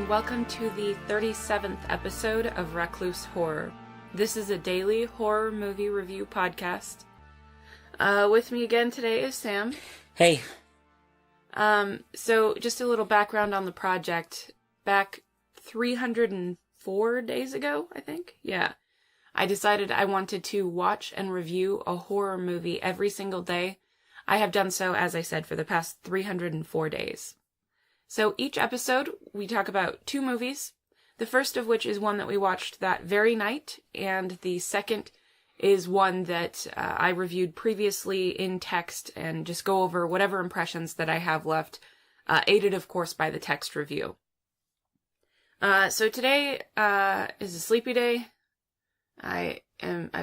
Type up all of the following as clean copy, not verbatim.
and welcome to the 37th episode of Recluse Horror. This is a daily horror movie review podcast. With me again today is Sam. Hey. So just a little background on the project. Back 304 days ago, I think? Yeah. I decided I wanted to watch and review a horror movie every single day. I have done so, as I said, for the past 304 days. So each episode, we talk about two movies, the first of which is one that we watched that very night, and the second is one that I reviewed previously in text and just go over whatever impressions that I have left, aided, of course, by the text review. So today is a sleepy day. I've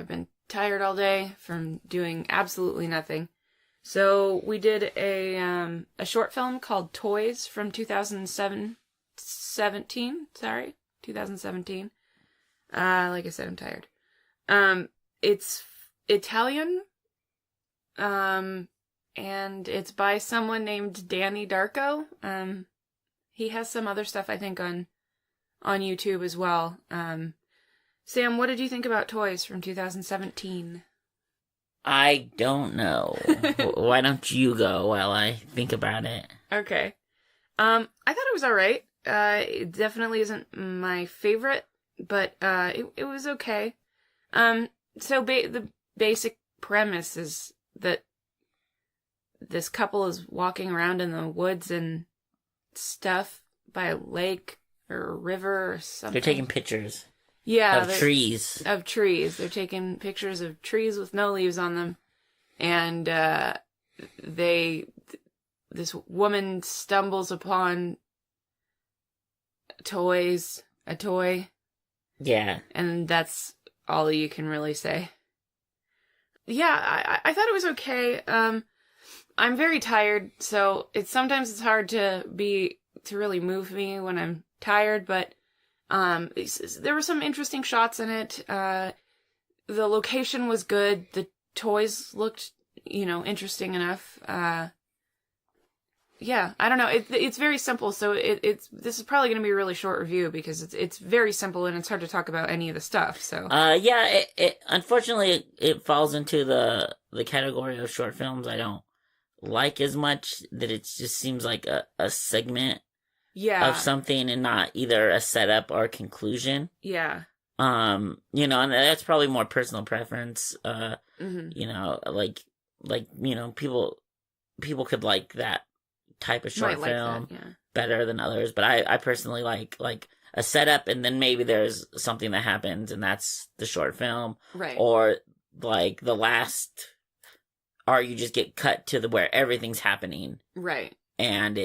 been tired all day from doing absolutely nothing. So we did a short film called Toys from 2017. Like I said, I'm tired. It's Italian. And it's by someone named Danny Darko. He has some other stuff, I think, on YouTube as well. Sam, what did you think about Toys from 2017? I don't know. Why don't you go while I think about it? Okay. I thought it was alright. It definitely isn't my favorite, but it was okay. So the basic premise is that this couple is walking around in the woods and stuff by a lake or a river or something. They're taking pictures. Yeah. Of trees. Of trees. They're taking pictures of trees with no leaves on them. And this woman stumbles upon a toy. Yeah. And that's all you can really say. Yeah, I thought it was okay. I'm very tired, so sometimes it's hard to really move me when I'm tired, but there were some interesting shots in it. The location was good. The toys looked, interesting enough. Yeah, I don't know. It's very simple, so this is probably going to be a really short review because it's very simple and it's hard to talk about any of the stuff. So yeah, it unfortunately it falls into the category of short films I don't like as much, that it just seems like a segment. Yeah. Of something and not either a setup or a conclusion. Yeah. And that's probably more personal preference. People could like that type of short film better than others, but I personally like a setup and then maybe there's something that happens and that's the short film. Right. Or like the last, or you just get cut to where everything's happening. Right. And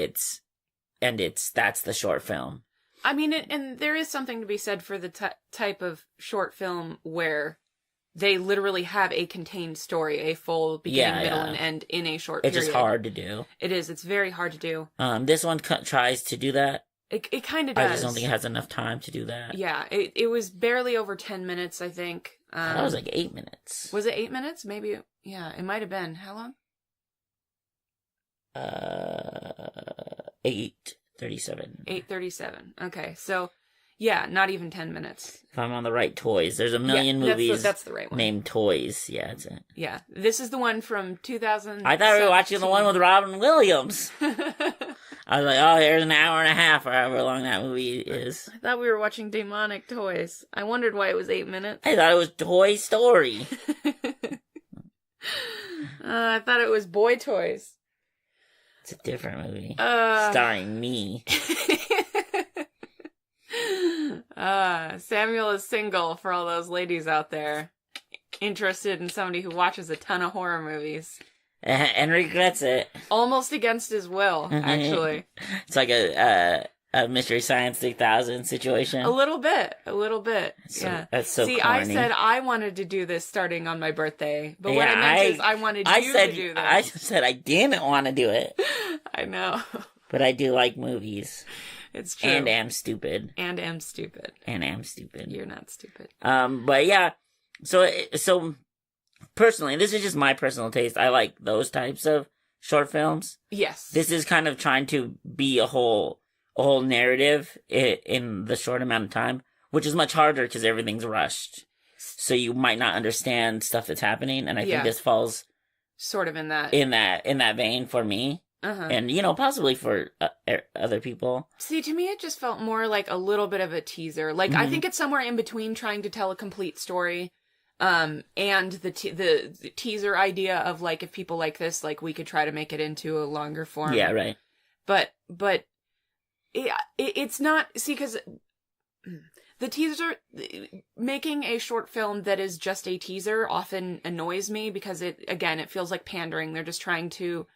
that's the short film. I mean, and there is something to be said for the type of short film where they literally have a contained story, a full beginning, middle, and end in a short period. It's just hard to do. It is. It's very hard to do. This one tries to do that. It kind of does. I just don't think it has enough time to do that. Yeah, it was barely over 10 minutes, I think. That was like 8 minutes. Was it 8 minutes? Maybe. Yeah, it might have been. How long? 8:37. 8:37. Okay, so yeah, not even 10 minutes. If I'm on the right Toys, there's a million movies. That's the right one. Named Toys. Yeah, that's it. Yeah, this is the one from 2000. I thought we were watching the one with Robin Williams. I was like, oh, here's an hour and a half, or however long that movie is. I thought we were watching Demonic Toys. I wondered why it was 8 minutes. I thought it was Toy Story. I thought it was Boy Toys. It's a different movie. Starring me. Samuel is single for all those ladies out there interested in somebody who watches a ton of horror movies. And regrets it. Almost against his will, actually. It's like a Mystery Science 3000 situation. A little bit. Yeah. That's so See, corny. I said I wanted to do this starting on my birthday. But what I meant is I wanted you to do this. I said I didn't want to do it. I know. But I do like movies. It's true. And am stupid. You're not stupid. But yeah. So personally, this is just my personal taste. I like those types of short films. Yes. This is kind of trying to be a whole whole narrative in the short amount of time, which is much harder because everything's rushed. So you might not understand stuff that's happening, and I think this falls sort of in that vein for me. And, possibly for other people. See, to me, it just felt more like a little bit of a teaser. Like, I think it's somewhere in between trying to tell a complete story, and the teaser idea of, like, if people like this, like, we could try to make it into a longer form. Yeah, right. But it's not, see, because the teaser, making a short film that is just a teaser often annoys me because it feels like pandering. They're just trying to,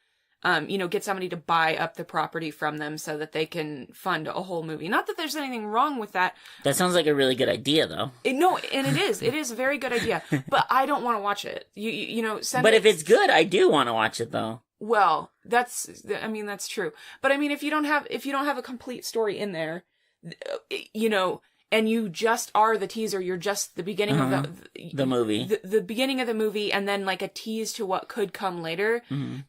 get somebody to buy up the property from them so that they can fund a whole movie. Not that there's anything wrong with that. That sounds like a really good idea, though. No, and it is. It is a very good idea. But I don't want to watch it. But if it's good, I do want to watch it, though. Well, that's true. But I mean, if you don't have a complete story in there, and you just are the teaser, you're just the beginning of the movie. The beginning of the movie, and then like a tease to what could come later,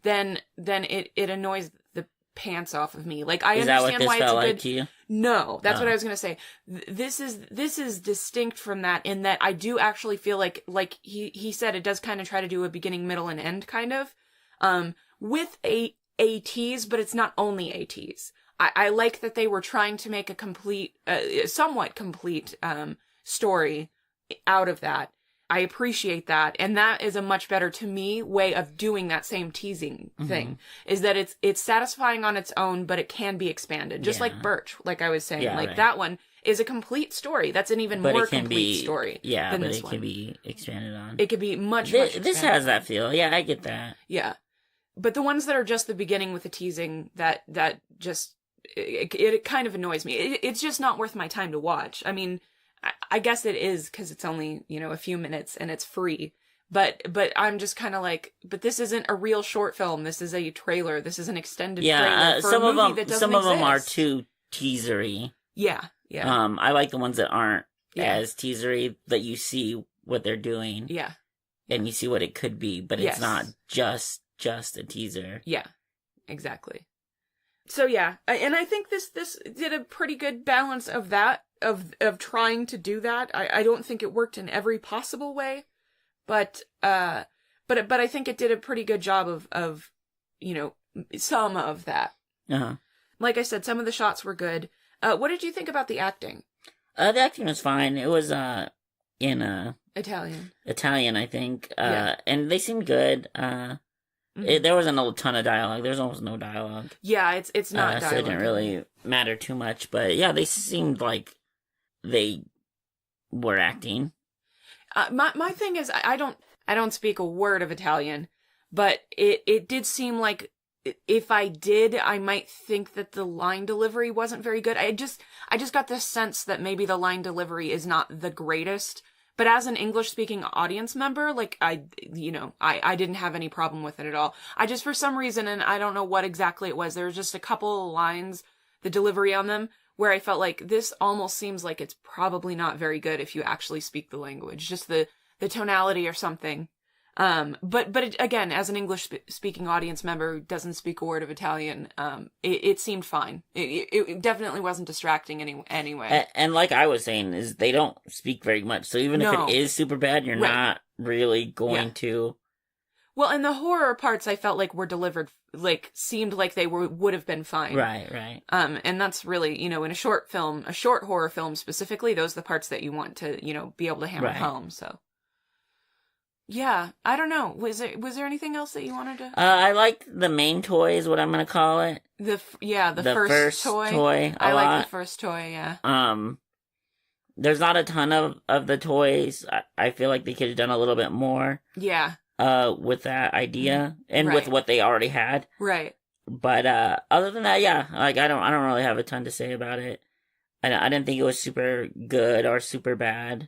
then it annoys the pants off of me. Like, I understand why it's a good... to you? No, that's what I was going to say. This is distinct from that, in that I do actually feel like he said, it does kind of try to do a beginning, middle, and end kind of, with a tease, but it's not only a tease. I like that they were trying to make a somewhat complete story out of that. I appreciate that. And that is a much better, to me, way of doing that same teasing thing. Is that it's satisfying on its own, but it can be expanded. Just like Birch, like I was saying. That one is a complete story. That's an even more complete story than this one. But it can be expanded on. It could be much expanded. This has that feel. Yeah, I get that. Yeah. But the ones that are just the beginning with the teasing, that just... It kind of annoys me. It's just not worth my time to watch. I mean, I guess it is because it's only, a few minutes and it's free. But I'm just kind of like, but this isn't a real short film. This is a trailer. This is an extended trailer for a movie that doesn't exist. Some of them are too teasery. Yeah. I like the ones that aren't as teasery, that you see what they're doing. Yeah. And you see what it could be, but it's not just a teaser. Yeah, exactly. So yeah, and I think this did a pretty good balance of that, of trying to do that. I don't think it worked in every possible way, but I think it did a pretty good job of some of that. Like I said, some of the shots were good. What did you think about the acting? The acting was fine. It was in Italian, I think. And they seemed good. There wasn't a ton of dialogue. There's almost no dialogue. Yeah, it's not dialogue. So it didn't really matter too much. But yeah, they seemed like they were acting. My thing is, I don't speak a word of Italian, but it did seem like if I did, I might think that the line delivery wasn't very good. I just got this sense that maybe the line delivery is not the greatest. But as an English-speaking audience member, like, I didn't have any problem with it at all. I just, for some reason, and I don't know what exactly it was, there was just a couple of lines, the delivery on them, where I felt like this almost seems like it's probably not very good if you actually speak the language. Just the tonality or something. But again, as an English-speaking audience member who doesn't speak a word of Italian, it seemed fine. It definitely wasn't distracting anyway. And like I was saying, is they don't speak very much. So even if it is super bad, you're not really going to... Well, and the horror parts I felt like were delivered, like, seemed like they would have been fine. Right. And that's really, in a short film, a short horror film specifically, those are the parts that you want to, be able to hammer home, so... Yeah, I don't know. Was there anything else that you wanted to? I liked the main toy, is what I'm gonna call it. The first toy. I like the first toy. Yeah. There's not a ton of the toys. I feel like they could have done a little bit more. Yeah. With that idea and with what they already had. Right. But other than that, yeah, like I don't really have a ton to say about it. I didn't think it was super good or super bad.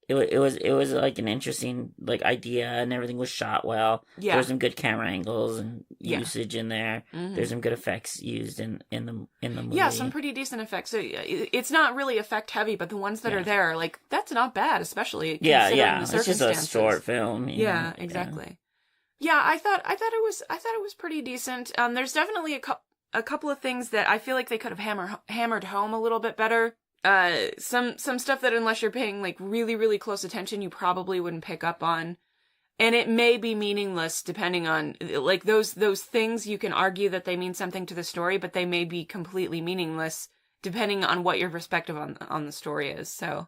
It was like an interesting like idea, and everything was shot well. Yeah. There was some good camera angles and usage in there. There's some good effects used in the movie. Yeah, some pretty decent effects. So it's not really effect heavy, but the ones that are there are like, that's not bad, especially considering the circumstances. It's just a short film. Yeah, exactly. Yeah, I thought it was pretty decent. There's definitely a couple of things that I feel like they could have hammered home a little bit better. Some stuff that unless you're paying like really, really close attention, you probably wouldn't pick up on. And it may be meaningless depending on, like, those things you can argue that they mean something to the story, but they may be completely meaningless depending on what your perspective on the story is. So,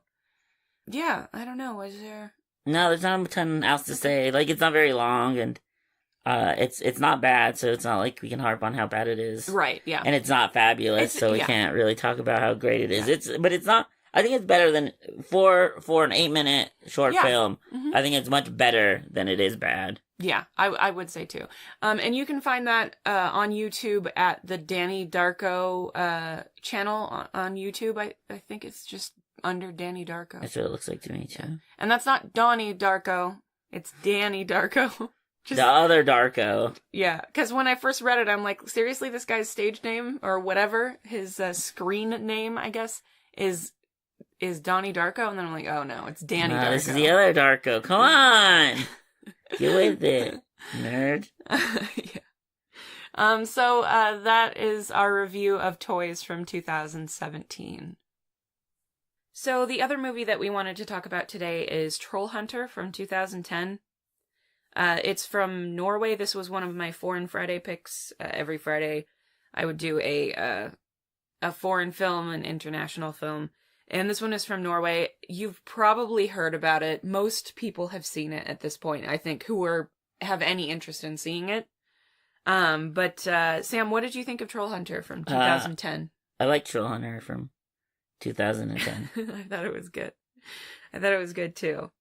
yeah, I don't know. Is there... No, there's not a ton else to say. Like, it's not very long, and it's not bad, so it's not like we can harp on how bad it is. Right, yeah. And it's not fabulous, so we can't really talk about how great it is. But it's not... I think it's better than... For an 8-minute short film, I think it's much better than it is bad. Yeah, I would say too. And you can find that on YouTube at the Danny Darko channel on YouTube. I think it's just under Danny Darko. That's what it looks like to me, too. Yeah. And that's not Donnie Darko. It's Danny Darko. The other Darko. Yeah, because when I first read it, I'm like, seriously, this guy's stage name, or whatever, his screen name, I guess, is Donnie Darko? And then I'm like, oh no, it's Danny Darko. This is the other Darko. Come on! Get with it, nerd. Yeah. So that is our review of Toys from 2017. So the other movie that we wanted to talk about today is Trollhunter from 2010. It's from Norway. This was one of my Foreign Friday picks. Every Friday I would do a foreign film, an international film. And this one is from Norway. You've probably heard about it. Most people have seen it at this point, I think, who have any interest in seeing it. But Sam, what did you think of Trollhunter from 2010? I like Trollhunter from 2010. I thought it was good. I thought it was good too.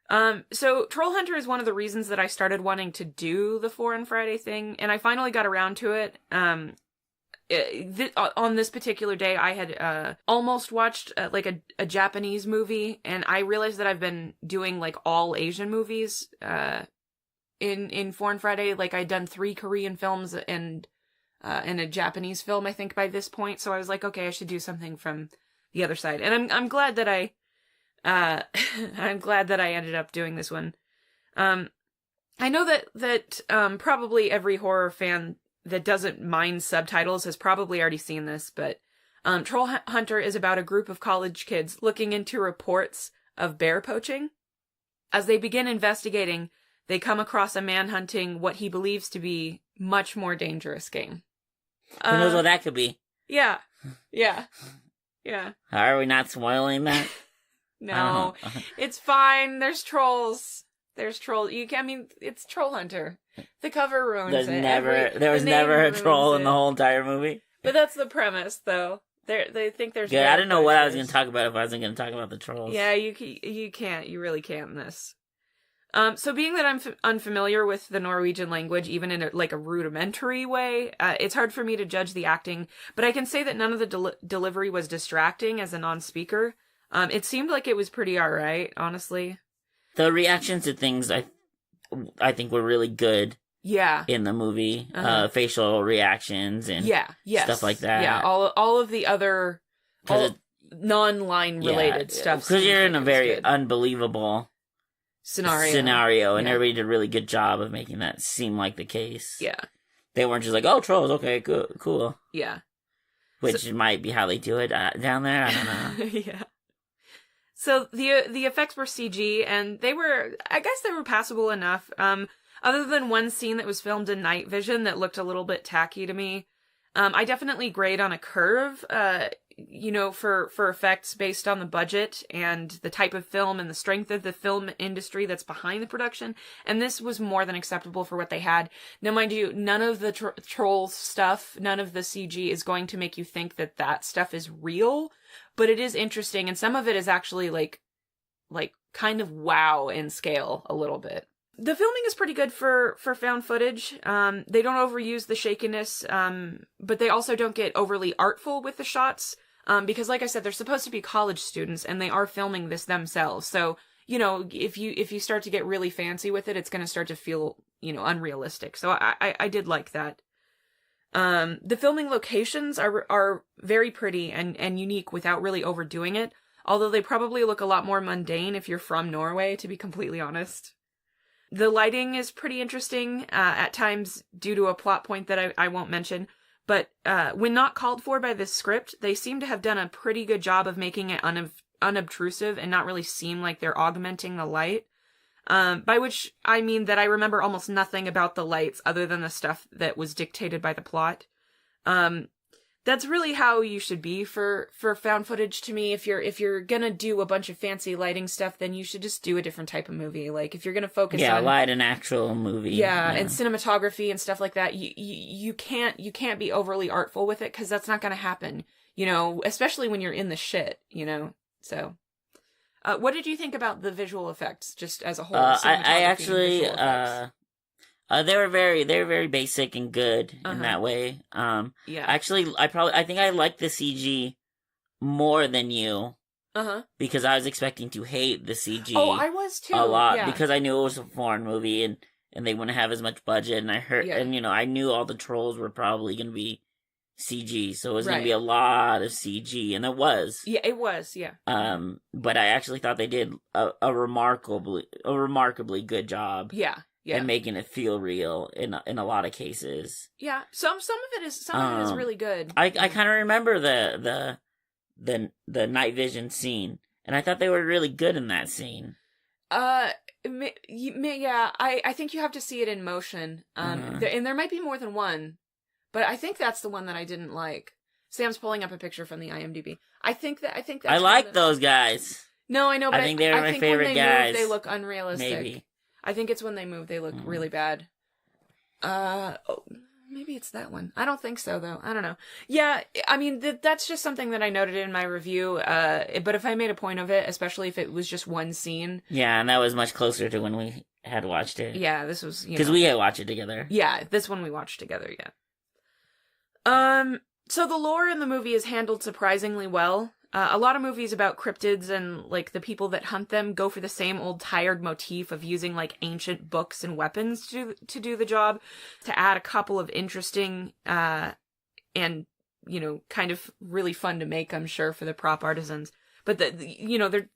So Trollhunter is one of the reasons that I started wanting to do the Foreign Friday thing, and I finally got around to it. On this particular day, I had almost watched like a Japanese movie, and I realized that I've been doing like all Asian movies in Foreign Friday. Like I'd done 3 Korean films and a Japanese film, I think, by this point. So I was like, okay, I should do something from the other side, and I'm glad that I'm glad that I ended up doing this one. I know that probably every horror fan that doesn't mind subtitles has probably already seen this, but Trollhunter is about a group of college kids looking into reports of bear poaching. As they begin investigating, they come across a man hunting what he believes to be much more dangerous game. Who knows what that could be? Yeah. Are we not spoiling that? No, it's fine. There's trolls. It's Trollhunter. The cover ruins it. There was never a troll in the whole entire movie. But that's the premise, though. They think there's. Yeah, I didn't know what I was going to talk about if I wasn't going to talk about the trolls. Yeah, you can't. You really can't in this. So being that I'm unfamiliar with the Norwegian language, even in a rudimentary way, it's hard for me to judge the acting. But I can say that none of the delivery was distracting as a non-speaker. It seemed like it was pretty alright, honestly. The reactions to things, I think, were really good. Yeah. In the movie, facial reactions and stuff like that. Yeah, all of the other non-line related stuff. Because you're in a very unbelievable scenario, and everybody did a really good job of making that seem like the case. Yeah. They weren't just like, oh, trolls, okay, cool. Yeah. Which might be how they do it down there, I don't know. Yeah. So the effects were CG, and I guess they were passable enough. Other than one scene that was filmed in night vision that looked a little bit tacky to me. I definitely grade on a curve, for effects based on the budget and the type of film and the strength of the film industry that's behind the production. And this was more than acceptable for what they had. Now, mind you, none of the troll stuff, none of the CG is going to make you think that stuff is real. But it is interesting, and some of it is actually like kind of wow in scale a little bit. The filming is pretty good for found footage. They don't overuse the shakiness, but they also don't get overly artful with the shots, because like I said, they're supposed to be college students, and they are filming this themselves. So, if you start to get really fancy with it, it's going to start to feel, unrealistic. So I did like that. The filming locations are very pretty and unique without really overdoing it, although they probably look a lot more mundane if you're from Norway, to be completely honest. The lighting is pretty interesting, at times due to a plot point that I won't mention, But when not called for by this script, they seem to have done a pretty good job of making it unobtrusive and not really seem like they're augmenting the light. By which I mean that I remember almost nothing about the lights other than the stuff that was dictated by the plot. That's really how you should be for found footage to me. If you're gonna do a bunch of fancy lighting stuff, then you should just do a different type of movie. Like, if you're gonna focus on... light an actual movie. Yeah, and cinematography and stuff like that, you can't be overly artful with it, because that's not gonna happen, especially when you're in the shit, so... what did you think about the visual effects, just as a whole? I actually, they were very basic and good in that way. Actually, I think I liked the CG more than you. Because I was expecting to hate the CG. Oh, I was too. A lot, because I knew it was a foreign movie and they wouldn't have as much budget, and I knew all the trolls were probably going to be CG, so it was going to be a lot of CG, and it was. Yeah, it was, yeah. But I actually thought they did a remarkably good job. Yeah. And making it feel real in a lot of cases. Yeah, some of it is really good. I kind of remember the night vision scene, and I thought they were really good in that scene. Yeah, I think you have to see it in motion. And there might be more than one, but I think that's the one that I didn't like. Sam's pulling up a picture from the IMDb. I think that's I like those guys. No, I know, but I think they're my favorite guys. They look unrealistic. Maybe. I think it's when they move, they look really bad. Maybe it's that one. I don't think so, though. I don't know. Yeah, I mean, that's just something that I noted in my review. But if I made a point of it, especially if it was just one scene. Yeah, and that was much closer to when we had watched it. Yeah, this was, because we had watched it together. Yeah, this one we watched together, yeah. So the lore in the movie is handled surprisingly well. A lot of movies about cryptids and, like, the people that hunt them go for the same old tired motif of using, like, ancient books and weapons to do the job, to add a couple of interesting, and, kind of really fun to make, I'm sure, for the prop artisans. But, they're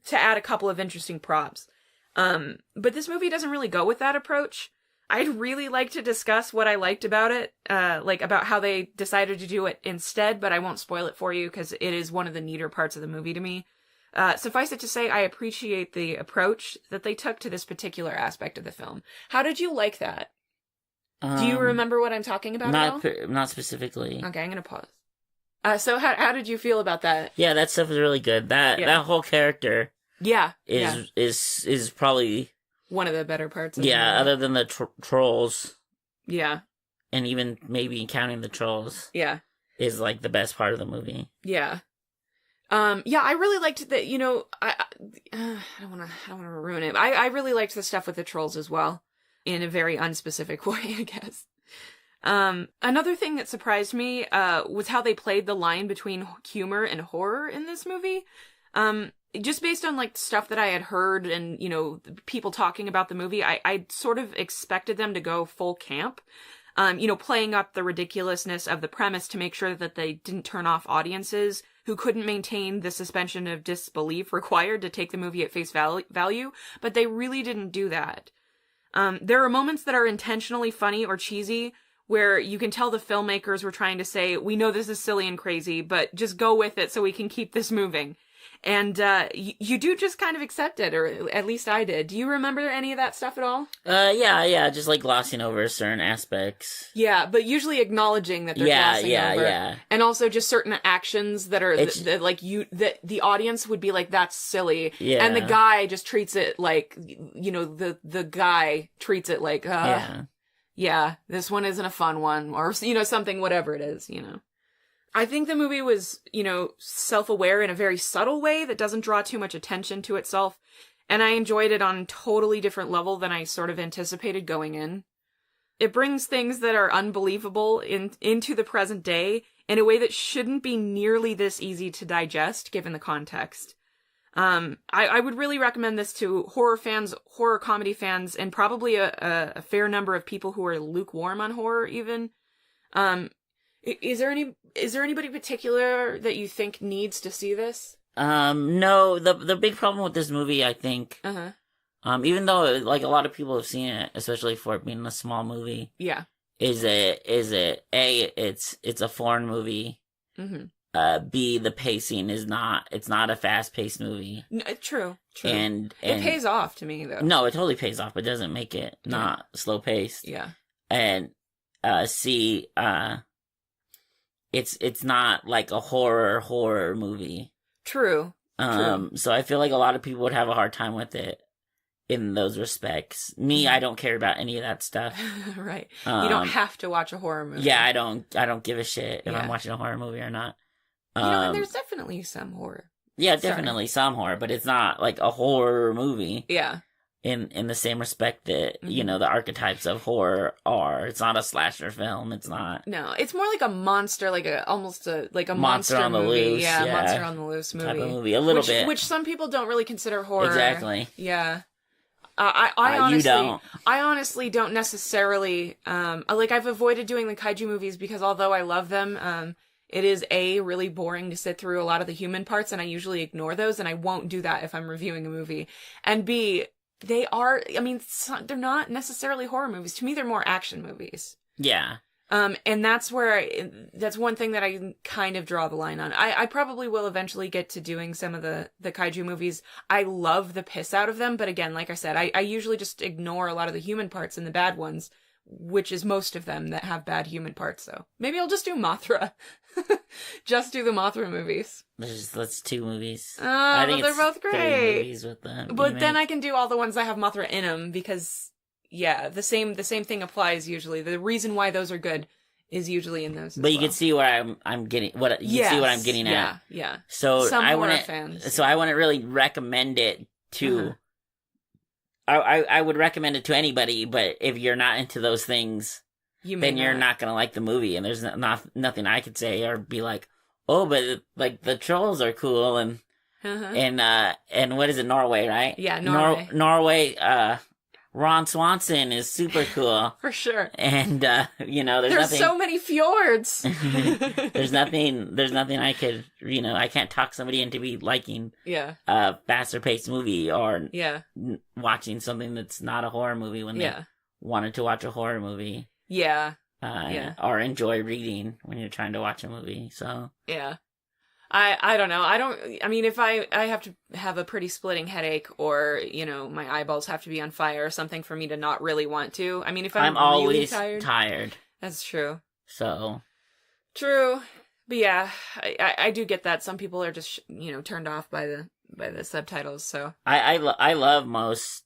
to add a couple of interesting props. But this movie doesn't really go with that approach. I'd really like to discuss what I liked about it, about how they decided to do it instead, but I won't spoil it for you because it is one of the neater parts of the movie to me. Suffice it to say, I appreciate the approach that they took to this particular aspect of the film. How did you like that? Do you remember what I'm talking about at all? Not specifically. Okay, I'm going to pause. So how did you feel about that? Yeah, that stuff is really good. That whole character is probably... one of the better parts of the movie. Other than the trolls. Yeah. And even maybe counting the trolls. Yeah. Is, like, the best part of the movie. Yeah. I really liked that, I don't want to ruin it. I really liked the stuff with the trolls as well. In a very unspecific way, I guess. Another thing that surprised me, was how they played the line between humor and horror in this movie. Just based on, like, stuff that I had heard and, people talking about the movie, I sort of expected them to go full camp. Playing up the ridiculousness of the premise to make sure that they didn't turn off audiences who couldn't maintain the suspension of disbelief required to take the movie at face value, but they really didn't do that. There are moments that are intentionally funny or cheesy where you can tell the filmmakers were trying to say, we know this is silly and crazy, but just go with it so we can keep this moving. And you do just kind of accept it, or at least I did. Do you remember any of that stuff at all? Yeah, just like glossing over certain aspects. Yeah, but usually acknowledging that they're glossing over. Yeah. And also just certain actions that are that the audience would be like, that's silly. Yeah. And the guy just treats it like, the guy treats it like, yeah, this one isn't a fun one, or something, whatever it is, I think the movie was, self-aware in a very subtle way that doesn't draw too much attention to itself, and I enjoyed it on a totally different level than I sort of anticipated going in. It brings things that are unbelievable into the present day in a way that shouldn't be nearly this easy to digest, given the context. I would really recommend this to horror fans, horror comedy fans, and probably a fair number of people who are lukewarm on horror, even. Is there anybody particular that you think needs to see this? No. The big problem with this movie, I think, even though, like, a lot of people have seen it, especially for it being a small movie. Yeah. is it A, it's a foreign movie. Mm-hmm. B, the pacing is not, it's not a fast-paced movie. True. And it pays off to me, though. No, it totally pays off, but doesn't make it not slow-paced. Yeah. And C, it's not like a horror movie. True. So I feel like a lot of people would have a hard time with it in those respects. Me, I don't care about any of that stuff. Right. You don't have to watch a horror movie. Yeah, I don't give a shit if I'm watching a horror movie or not. And there's definitely some horror. Yeah, definitely some horror, but it's not like a horror movie. Yeah. In the same respect that, the archetypes of horror are. It's not a slasher film. It's not. No, it's more like a monster, almost a monster on the movie. Loose. Yeah, monster on the loose movie. Type of movie, a little bit. Which some people don't really consider horror. Exactly. Yeah. I honestly, you don't. I honestly don't necessarily, I've avoided doing the kaiju movies because although I love them, it is A, really boring to sit through a lot of the human parts, and I usually ignore those, and I won't do that if I'm reviewing a movie. And B, they are, they're not necessarily horror movies. To me, they're more action movies. Yeah. And that's that's one thing that I kind of draw the line on. I probably will eventually get to doing some of the kaiju movies. I love the piss out of them, but again, like I said, I usually just ignore a lot of the human parts and the bad ones, which is most of them that have bad human parts, so. Maybe I'll just do Mothra. Just do the Mothra movies. That's 2 movies. I think they're both great. 3 movies with them. But then I can do all the ones that have Mothra in them, because... Yeah, the same thing applies usually. The reason why those are good is usually in those. But you can see where I'm getting see what I'm getting at. Yeah. So some horror fans. So I wouldn't really recommend it to. I would recommend it to anybody, but if you're not into those things, then you're not gonna like the movie. And there's nothing I could say or be like, oh, but like the trolls are cool and what is it, Norway, right? Yeah, Norway. Norway. Ron Swanson is super cool. For sure. And, there's nothing... so many fjords! There's nothing I could, I can't talk somebody into me liking a faster paced movie or watching something that's not a horror movie when they wanted to watch a horror movie. Yeah. Or enjoy reading when you're trying to watch a movie, so... Yeah. I don't know. If I have to have a pretty splitting headache or, my eyeballs have to be on fire or something for me to not really want to. If I'm always really tired. That's true. So. True. But yeah, I do get that. Some people are just, turned off by the subtitles, so. I love most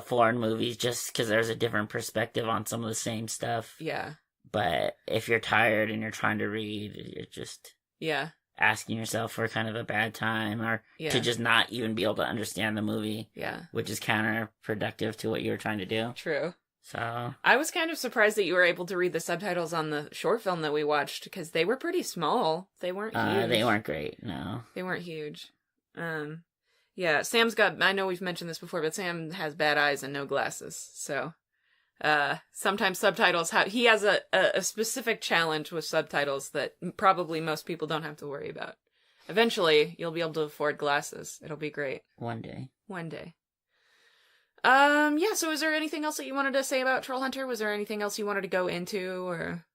foreign movies just because there's a different perspective on some of the same stuff. Yeah. But if you're tired and you're trying to read, you're just... Yeah. Asking yourself for kind of a bad time or to just not even be able to understand the movie. Yeah. Which is counterproductive to what you were trying to do. True. So. I was kind of surprised that you were able to read the subtitles on the short film that we watched because they were pretty small. They weren't huge. They weren't great, no. They weren't huge. Yeah, Sam's got, I know we've mentioned this before, but Sam has bad eyes and no glasses, so. Sometimes subtitles he has a specific challenge with subtitles that probably most people don't have to worry about. Eventually, you'll be able to afford glasses. It'll be great. One day. Yeah, so is there anything else that you wanted to say about Trollhunter? Was there anything else you wanted to go into, or?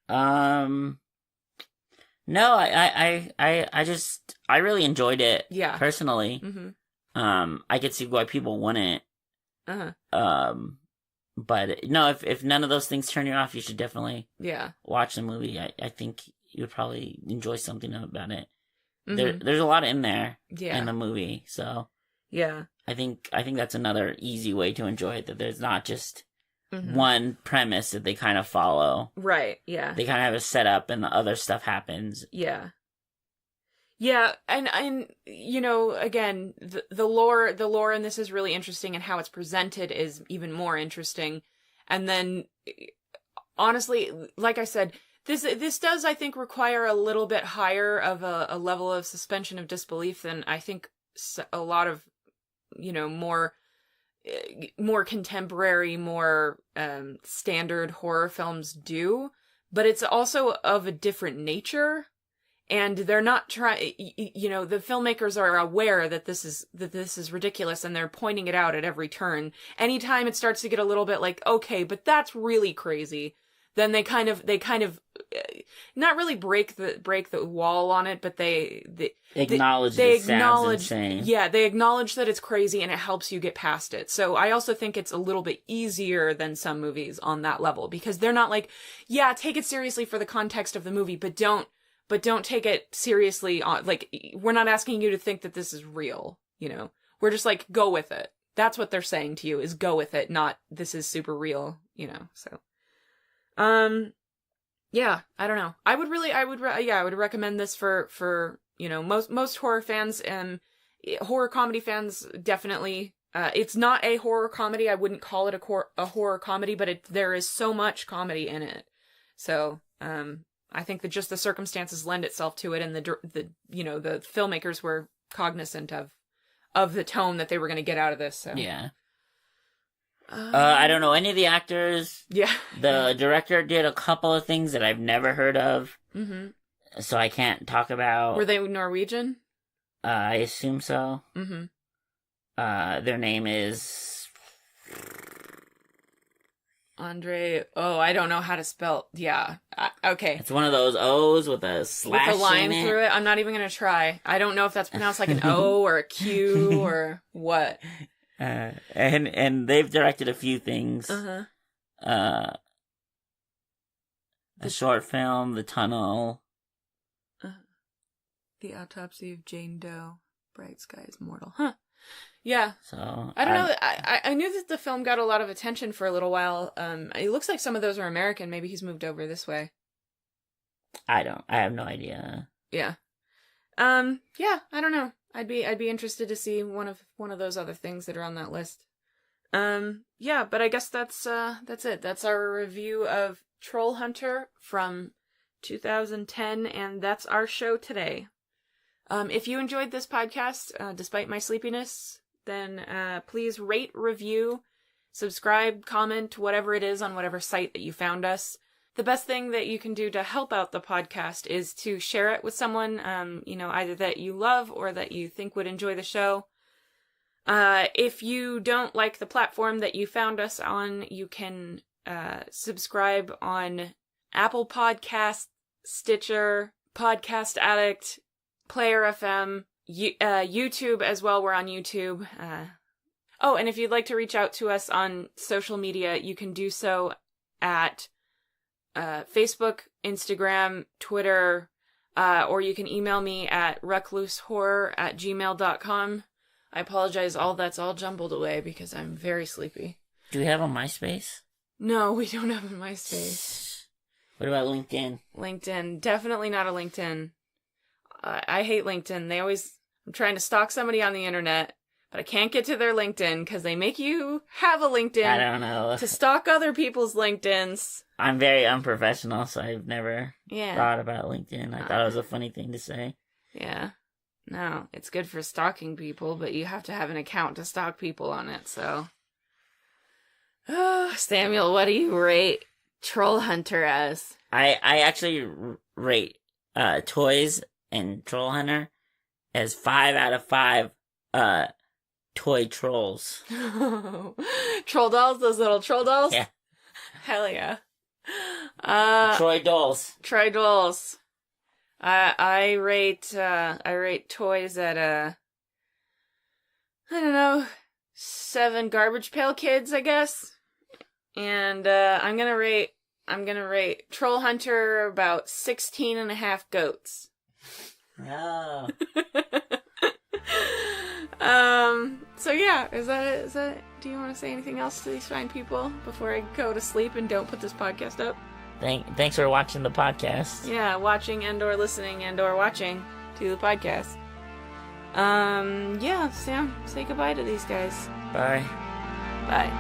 No, I really enjoyed it. Yeah. Personally. Mm-hmm. I could see why people wouldn't. But no, if none of those things turn you off, you should definitely watch the movie. I think you would probably enjoy something about it. Mm-hmm. There's a lot in there in the movie, so I think that's another easy way to enjoy it. That there's not just one premise that they kind of follow. Right. Yeah. They kind of have a setup, and the other stuff happens. Yeah. Yeah, and again, the lore in this is really interesting, and how it's presented is even more interesting. And then, honestly, like I said, this does, I think, require a little bit higher of a level of suspension of disbelief than I think a lot of, more contemporary, more standard horror films do. But it's also of a different nature. And they're not trying, the filmmakers are aware that this is ridiculous, and they're pointing it out at every turn. Anytime it starts to get a little bit like, okay, but that's really crazy, then they kind of not really break the wall on it, but they acknowledge insane. Yeah, they acknowledge that it's crazy, and it helps you get past it. So I also think it's a little bit easier than some movies on that level, because they're not like, yeah, take it seriously for the context of the movie, but don't take it seriously on, like, we're not asking you to think that this is real, We're just like, go with it. That's what they're saying to you, is go with it, not this is super real, so. Yeah, I don't know. I would recommend this for most horror fans and horror comedy fans, definitely. It's not a horror comedy. I wouldn't call it a horror comedy, but there is so much comedy in it. So, I think that just the circumstances lend itself to it, and the filmmakers were cognizant of the tone that they were going to get out of this. So. Yeah. I don't know any of the actors. Yeah. The director did a couple of things that I've never heard of. Mm-hmm. So I can't talk about. Were they Norwegian? I assume so. Mm-hmm. Their name is Andre. Oh, I don't know how to spell. Yeah. Okay. It's one of those O's with a slash with a line in through it. I'm not even going to try. I don't know if that's pronounced like an O or a Q or what. And they've directed a few things. Uh-huh. A short film, The Tunnel. The Autopsy of Jane Doe. Bright Skies Mortal. Huh. Yeah. So I don't know. I knew that the film got a lot of attention for a little while. It looks like some of those are American. Maybe he's moved over this way. I have no idea. Yeah. Yeah, I don't know. I'd be interested to see one of those other things that are on that list. Yeah, but I guess that's it. That's our review of Trollhunter from 2010, and that's our show today. If you enjoyed this podcast, despite my sleepiness, then please rate, review, subscribe, comment, whatever it is on whatever site that you found us. The best thing that you can do to help out the podcast is to share it with someone, either that you love or that you think would enjoy the show. If you don't like the platform that you found us on, you can subscribe on Apple Podcasts, Stitcher, Podcast Addict, Player FM, YouTube as well. We're on YouTube. And if you'd like to reach out to us on social media, you can do so at Facebook, Instagram, Twitter, or you can email me at reclusehorror@gmail.com. I apologize, that's all jumbled away because I'm very sleepy. Do we have a MySpace? No, we don't have a MySpace. What about LinkedIn? LinkedIn, definitely not a LinkedIn. I hate LinkedIn. I'm trying to stalk somebody on the internet, but I can't get to their LinkedIn because they make you have a LinkedIn. I don't know. To stalk other people's LinkedIns. I'm very unprofessional, so I've never thought about LinkedIn. I thought it was a funny thing to say. Yeah. No, it's good for stalking people, but you have to have an account to stalk people on it, so. Oh, Samuel, what do you rate Trollhunter as? I actually rate toys and Trollhunter as 5 out of 5 toy trolls. Troll dolls? Those little troll dolls? Yeah. Hell yeah. Troy dolls. Troy dolls. I rate toys at I don't know, 7 garbage pail kids, I guess. And I'm gonna rate Trollhunter about 16.5 goats. Oh. So yeah, is that it? Do you want to say anything else to these fine people before I go to sleep and don't put this podcast up? Thanks for watching the podcast. Yeah, watching and or listening and or watching to the podcast. Yeah, Sam, say goodbye to these guys. Bye. Bye.